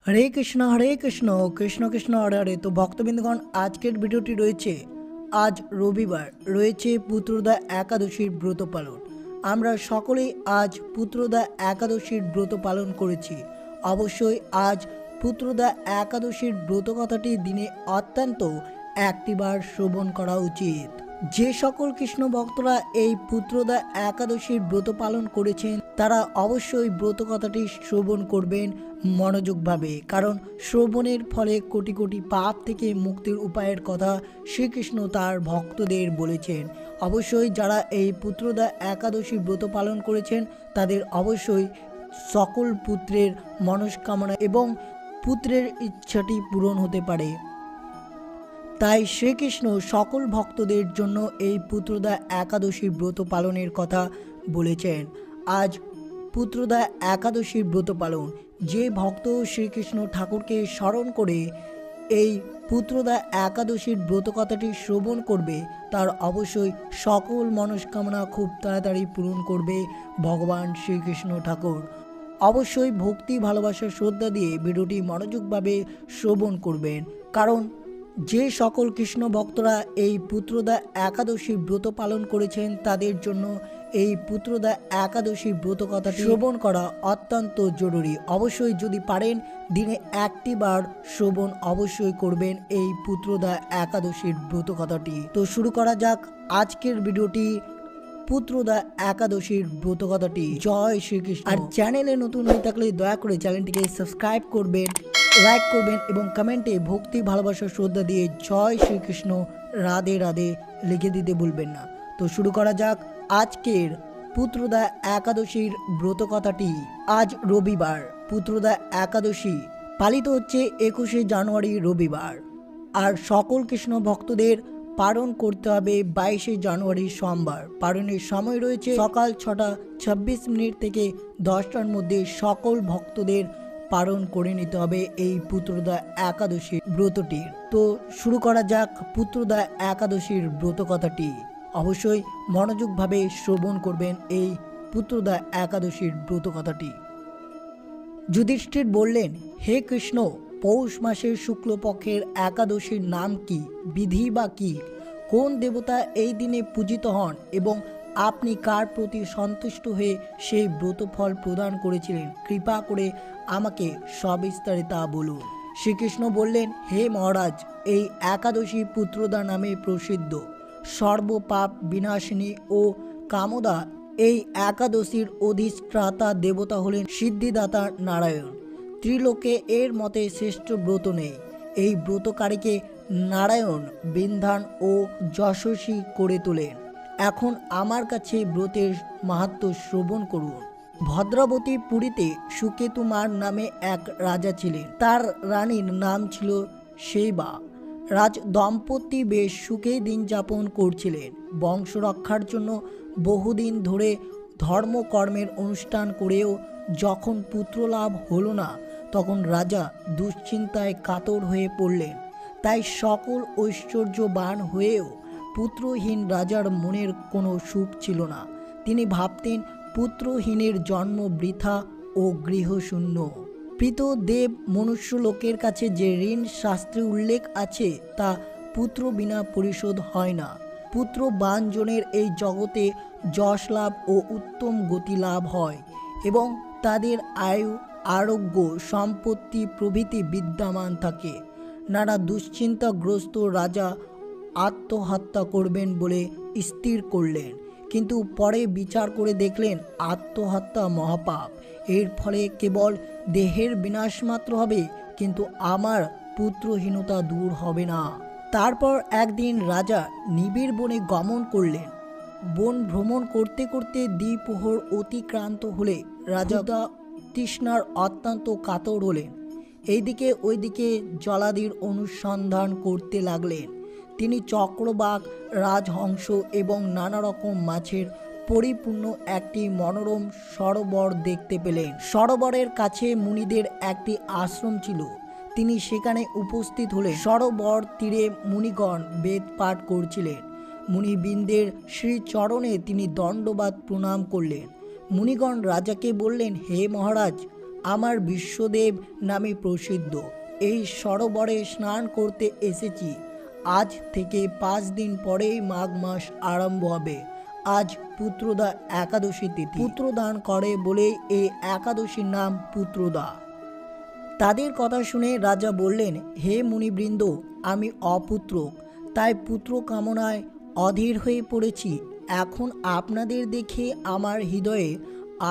হরে কৃষ্ণ কৃষ্ণ কৃষ্ণ হরে হরে। তো ভক্তবৃন্দগণ, আজকের ভিডিওটি রয়েছে আজ রবিবার, রয়েছে পুত্রদা একাদশীর ব্রত পালন। আমরা সকলেই আজ পুত্রদা একাদশীর ব্রত পালন করেছি। অবশ্যই আজ পুত্রদা একাদশীর ব্রত কথাটি দিনে অত্যন্ত একটিবার শ্রবণ করা উচিত। যে সকল কৃষ্ণ ভক্তরা এই পুত্রদা একাদশীর ব্রত পালন করেছেন তারা অবশ্যই ব্রত কথাটি শ্রবণ করবেন মনোযোগভাবে, কারণ শ্রবণের ফলে কোটি কোটি পাপ থেকে মুক্তির উপায়ের কথা শ্রীকৃষ্ণ তার ভক্তদের বলেছেন। অবশ্যই যারা এই পুত্রদা একাদশী ব্রত পালন করেছেন তাদের অবশ্যই সকল পুত্রের মনস্কামনা এবং পুত্রের ইচ্ছাটি পূরণ হতে পারে। তাই শ্রীকৃষ্ণ সকল ভক্তদের জন্য এই পুত্রদা একাদশী ব্রত পালনের কথা বলেছেন। আজ পুত্রদা একাদশীর ব্রত পালন, যে ভক্ত শ্রীকৃষ্ণ ঠাকুরকে স্মরণ করে এই পুত্রদা একাদশীর ব্রত কথাটি শ্রবণ করবে তার অবশ্যই সকল মনস্কামনা খুব তাড়াতাড়ি পূরণ করবে ভগবান শ্রীকৃষ্ণ ঠাকুর। অবশ্যই ভক্তি, ভালোবাসা, শ্রদ্ধা দিয়ে ভিডিওটি মনোযোগভাবে শ্রবণ করবেন, কারণ যে সকল কৃষ্ণ ভক্তরা এই পুত্রদা একাদশী ব্রত পালন করেছেন তাদের জন্য এই পুত্রদা একাদশী ব্রত কথা শ্রবণ করা অত্যন্ত জরুরি। অবশ্যই যদি পারেন দিনে একটি বার শ্রবণ অবশ্যই করবেন এই পুত্রদা একাদশীর ব্রত কথাটি। তো শুরু করা যাক আজকের ভিডিওটি পুত্রদা একাদশীর ব্রত কথাটি। জয় শ্রীকৃষ্ণ। আর চ্যানেলে নতুন হয়ে থাকলে দয়া করে চ্যানেলটিকে সাবস্ক্রাইব করবেন, লাইক করবেন এবং কমেন্টে ভক্তি, ভালোবাসা, শ্রদ্ধা দিয়ে জয় শ্রীকৃষ্ণ, রাধে রাধে লিখে দিতে ভুলবেন না। তো শুরু করা যাক আজকের পুত্রদা একাদশীর ব্রত কথাটি। আজ রবিবার, পুত্রদা একাদশী পালিত হচ্ছে 21শে জানুয়ারি রবিবার। আর সকল কৃষ্ণ ভক্তদের পালন করতে হবে 22শে জানুয়ারি সোমবার। পালনের সময় রয়েছে সকাল 6:26 থেকে 10টার মধ্যে। সকল ভক্তদের পালন করে নিতে হবে এই পুত্রদা একাদশীর ব্রতটির। তো শুরু করা যাক পুত্রদা একাদশীর ব্রত কথাটি। অবশ্যই মনোযোগভাবে শ্রবণ করবেন এই পুত্রদা একাদশীর ব্রত কথাটি। যুধিষ্ঠির বললেন, হে কৃষ্ণ, পৌষ মাসের শুক্লপক্ষের একাদশীর নাম কি, বিধি বা কি? কোন দেবতা এই দিনে পূজিত হন এবং আপনি কার প্রতি সন্তুষ্ট হয়ে সেই ব্রতফল প্রদান করেছিলেন? কৃপা করে আমাকে সবিস্তারে তা বলুন। শ্রীকৃষ্ণ বললেন, হে মহারাজ, এই একাদশী পুত্রদা নামে প্রসিদ্ধ। সর্বপাপ বিনাশিনী ও কামদা এই একাদশীর অধিষ্ঠাতা দেবতা হলেন সিদ্ধিদাতা নারায়ণ। ত্রিলোকে এর মতে শ্রেষ্ঠ ব্রত নেই। এই ব্রতকারীকে নারায়ণ বিন্ধান ও যশস্বী করে তোলেন। এখন আমার কাছে ব্রতের মাহাত্ম্য শ্রবণ করুন। ভদ্রাবতী পুরীতে সুকেতুমার নামে এক রাজা ছিলেন। তার রানীর নাম ছিল শৈবা। রাজ দম্পতি বেশ সুখে দিন যাপন করছিলেন। বংশ রক্ষার জন্য বহুদিন ধরে ধর্মকর্মের অনুষ্ঠান করেও যখন পুত্রলাভ হলো না তখন রাজা দুশ্চিন্তায় কাতর হয়ে পড়লেন। তাই সকল ঐশ্বর্যবান হয়েও পুত্রহীন রাজার মনের কোনো সুখ ছিল না। তিনি ভাবতেন পুত্রহীনের জন্ম বৃথা ও গৃহশূন্য। প্রীত দেব মনুষ্য লোকের কাছে যে ঋণ শাস্ত্রে উল্লেখ আছে তা পুত্র বিনা পরিশোধ হয় না। পুত্রবান জনের এই জগতে যশ লাভ ও উত্তম গতি লাভ হয় এবং তাদের আয়ু, আরোগ্য, সম্পত্তি প্রভৃতি বিদ্যমান থাকে। নানা দুশ্চিন্তাগ্রস্ত রাজা আত্মহত্যা করবেন বলে স্থির করলেন, কিন্তু পরে বিচার করে দেখলেন আত্মহত্যা মহাপাপ। এর ফলে কেবল দেহের বিনাশ মাত্র হবে, কিন্তু আমার পুত্রহীনতা দূর হবে না। তারপর একদিন রাজা নিবিড় বনে গমন করলেন। বন ভ্রমণ করতে করতে দ্বিপ্রহর অতিক্রান্ত হলে রাজা তৃষ্ণার অত্যন্ত কাতর হলেন। এইদিকে ওইদিকে জলাদির অনুসন্ধান করতে লাগলেন। তিনি চক্রবাক, রাজহংস এবং নানা রকম মাছের পরিপূর্ণ একটি মনোরম সরোবর দেখতে পেলেন। সরোবরের কাছে মুনিদের একটি আশ্রম ছিল। তিনি সেখানে উপস্থিত হলেন। সরোবর তীরে মুনিগণ বেদ পাঠ করছিলেন। মুনিবৃন্দের শ্রীচরণে তিনি দণ্ডবাদ প্রণাম করলেন। মুনিগণ রাজাকে বললেন, হে মহারাজ, আমার বিশ্বদেব নামে প্রসিদ্ধ এই সরোবরে স্নান করতে এসেছি। আজ থেকে 5 দিন পরেই মাঘ মাস আরম্ভ হবে। আজ পুত্রদা একাদশী তিথি। পুত্রদান করে বলেই এই একাদশীর নাম পুত্রদা। তাদের কথা শুনে রাজা বললেন, হে মুনিবৃন্দ, আমি অপুত্রক, তাই পুত্র কামনায় অধীর হয়ে পড়েছি। এখন আপনাদের দেখে আমার হৃদয়ে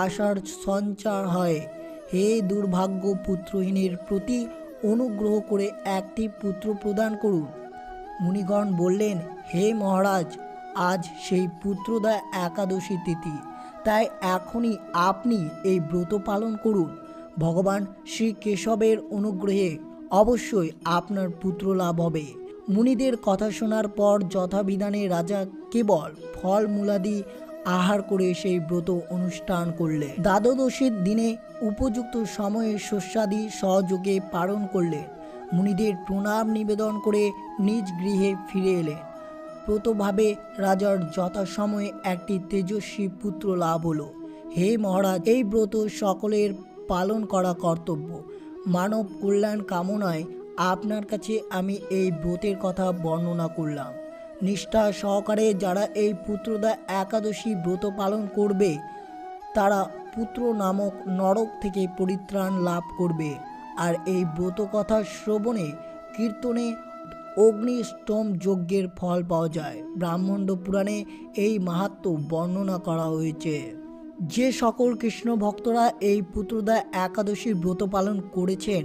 আশার সঞ্চার হয়। হে দুর্ভাগ্য পুত্রহীনের প্রতি অনুগ্রহ করে একটি পুত্র প্রদান করুন। মুনিগণ বললেন, হে মহারাজ, আজ সেই পুত্রদা একাদশী তিথি, তাই এখনই আপনি এই ব্রত পালন করুন। ভগবান শ্রী কেশবের অনুগ্রহে অবশ্যই আপনার পুত্র লাভ হবে। মুনিদের কথা শোনার পর যথাবিধানে রাজা কেবল ফল মূলাদি আহার করে সেই ব্রত অনুষ্ঠান করলেন। দ্বাদশীর দিনে উপযুক্ত সময়ে শস্যাদি সহযোগে পালন করলেন। মুনিদের প্রণাম নিবেদন করে নিজ গৃহে ফিরে এলেন। ব্রতভাবে রাজার যথাসময়ে একটি তেজস্বী পুত্র লাভ হলো। হে মহারাজ, এই ব্রত সকলের পালন করা কর্তব্য। মানব কল্যাণ কামনায় আপনার কাছে আমি এই ব্রতের কথা বর্ণনা করলাম। নিষ্ঠা সহকারে যারা এই পুত্রদা একাদশী ব্রত পালন করবে তারা পুত্র নামক নরক থেকে পরিত্রাণ লাভ করবে। আর এই ব্রত কথা শ্রবণে কীর্তনে অগ্নিষ্টম যজ্ঞের ফল পাওয়া যায়। ব্রাহ্মণ্ড পুরাণে এই মাহাত্ম্য বর্ণনা করা হয়েছে। যে সকল কৃষ্ণ ভক্তরা এই পুত্রদা একাদশীর ব্রত পালন করেছেন,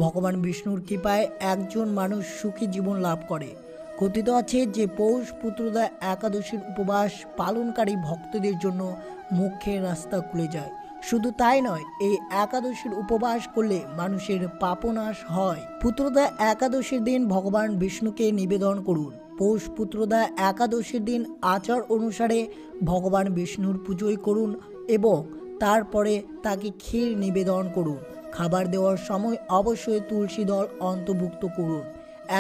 ভগবান বিষ্ণুর কৃপায় একজন মানুষ সুখী জীবন লাভ করে। কথিত আছে যে পৌষ পুত্রদা একাদশীর উপবাস পালনকারী ভক্তদের জন্য মোক্ষের রাস্তা খুলে যায়। শুধু তাই নয়, এই একাদশীর উপবাস করলে মানুষের পাপনাশ হয়। পুত্রদা একাদশীর দিন ভগবান বিষ্ণুকে নিবেদন করুন। পৌষ পুত্রদা একাদশীর দিন আচার অনুসারে ভগবান বিষ্ণুর পুজোই করুন এবং তারপরে তাকে ক্ষীর নিবেদন করুন। খাবার দেওয়ার সময় অবশ্যই তুলসী দল অন্তর্ভুক্ত করুন।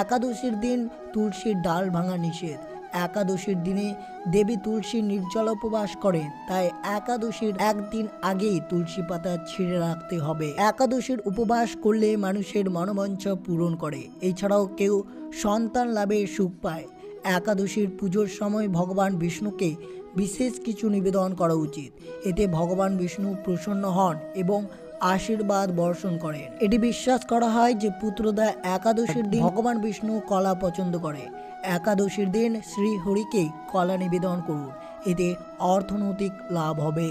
একাদশীর দিন তুলসীর ডাল ভাঙা নিষেধ। একাদশীর দিনে দেবী তুলসী নির্জল উপবাস করেন, তাই একাদশীর একদিন আগেই তুলসী পাতা ছিঁড়ে রাখতে হবে। একাদশীর উপবাস করলে মানুষের মনোবাঞ্ছা পূরণ করে। এছাড়াও কেউ সন্তান লাভের সুখ পায়। একাদশীর পুজোর সময় ভগবান বিষ্ণুকে বিশেষ কিছু নিবেদন করা উচিত। এতে ভগবান বিষ্ণু প্রসন্ন হন এবং আশীর্বাদ বর্ষণ করেন। এটি বিশ্বাস করা হয় যে পুত্রদা একাদশীর দিন ভগবান বিষ্ণু কলা পছন্দ করে। একাদশীর দিন শ্রী হরিকে কলা নিবেদন করুন, এতে অর্থনৈতিক লাভ হবে।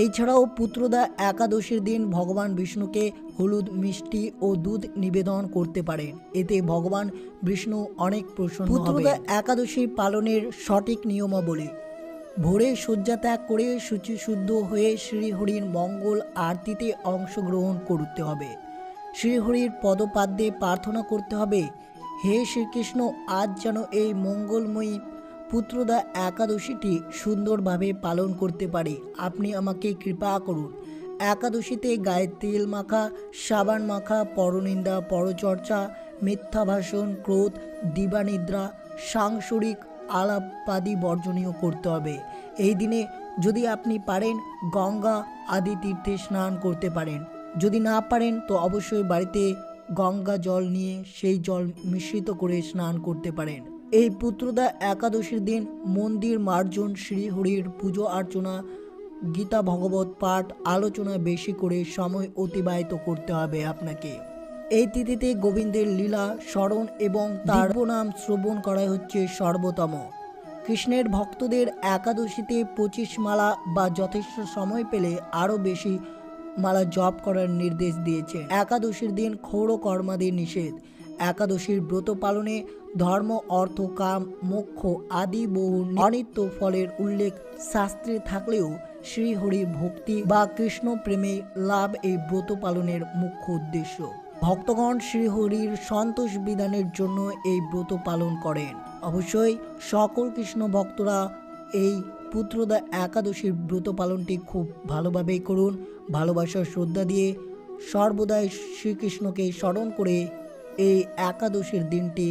এছাড়াও পুত্রদা একাদশীর দিন ভগবান বিষ্ণুকে হলুদ, মিষ্টি ও দুধ নিবেদন করতে পারেন, এতে ভগবান বিষ্ণু অনেক প্রসন্ন হবেন। পুত্রদা একাদশী পালনের সঠিক নিয়মাবলী: ভোরে শয্যা ত্যাগ করে শুচিশুদ্ধ হয়ে শ্রীহরির মঙ্গল আরতিতে অংশগ্রহণ করতে হবে। শ্রীহরির পদপাদ্যে প্রার্থনা করতে হবে, হে শ্রীকৃষ্ণ, আজ যেন এই মঙ্গলময়ী পুত্রদা একাদশীটি সুন্দরভাবে পালন করতে পারি, আপনি আমাকে কৃপা করুন। একাদশীতে গায়ে তেল মাখা, সাবান মাখা, পরনিন্দা, পরচর্চা, মিথ্যা ভাষণ, ক্রোধ, দিবানিদ্রা, সাংসারিক আলাপাদি বর্জনীয় করতে হবে। এই দিনে যদি আপনি পারেন গঙ্গা আদি তীর্থে স্নান করতে পারেন। যদি না পারেন তো অবশ্যই বাড়িতে গঙ্গা জল নিয়ে সেই জল মিশ্রিত করে স্নান করতে পারেন। এই পুত্রদা একাদশীর দিন মন্দির মার্জন, শ্রীহরির পুজো অর্চনা, গীতা ভাগবত পাঠ, আলোচনা বেশি করে সময় অতিবাহিত করতে হবে আপনাকে। এই তিথিতে গোবিন্দের লীলা স্মরণ এবং তার নাম শ্রবণ করা হচ্ছে সর্বোত্তম। কৃষ্ণের ভক্তদের একাদশীতে 25 মালা বা যথেষ্ট সময় পেলে আরও বেশি মালা জপ করার নির্দেশ দিয়েছে। একাদশীর দিন ক্ষৌর কর্মাদি নিষেধ। একাদশীর ব্রত পালনে ধর্ম, অর্থ, কাম, মোক্ষ আদি বহু অনিত্য ফলের উল্লেখ শাস্ত্রে থাকলেও শ্রীহরির ভক্তি বা কৃষ্ণ প্রেমে লাভ এই ব্রত পালনের মুখ্য উদ্দেশ্য। ভক্তগণ শ্রীহরির সন্তোষ বিধানের জন্য এই ব্রত পালন করেন। অবশ্যই সকল কৃষ্ণ ভক্তরা এই পুত্রদা একাদশীর ব্রত পালনটি খুব ভালোভাবেই করুন। ভালোবাসা শ্রদ্ধা দিয়ে সর্বদাই শ্রীকৃষ্ণকে স্মরণ করে এই একাদশীর দিনটি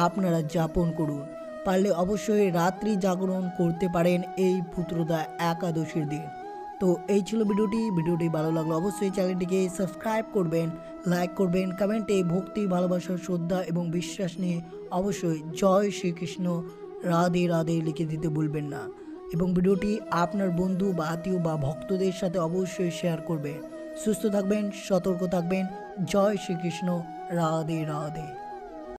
আপনারা যাপন করুন। পারলে অবশ্যই রাত্রি জাগরণ করতে পারেন এই পুত্রদা একাদশীর দিন। তো এই ছিল ভিডিওটি ভালো লাগলো অবশ্যই চ্যানেলটিকে সাবস্ক্রাইব করবেন, লাইক করবেন, কমেন্টে ভক্তি, ভালোবাসা, শ্রদ্ধা এবং বিশ্বাস নিয়ে অবশ্যই জয় শ্রীকৃষ্ণ, রাধে রাধে লিখে দিতে ভুলবেন না। এবং ভিডিওটি আপনার বন্ধু বা আত্মীয় বা ভক্তদের সাথে অবশ্যই শেয়ার করবেন। সুস্থ থাকবেন, সতর্ক থাকবেন। জয় শ্রীকৃষ্ণ, রাধে রাধে।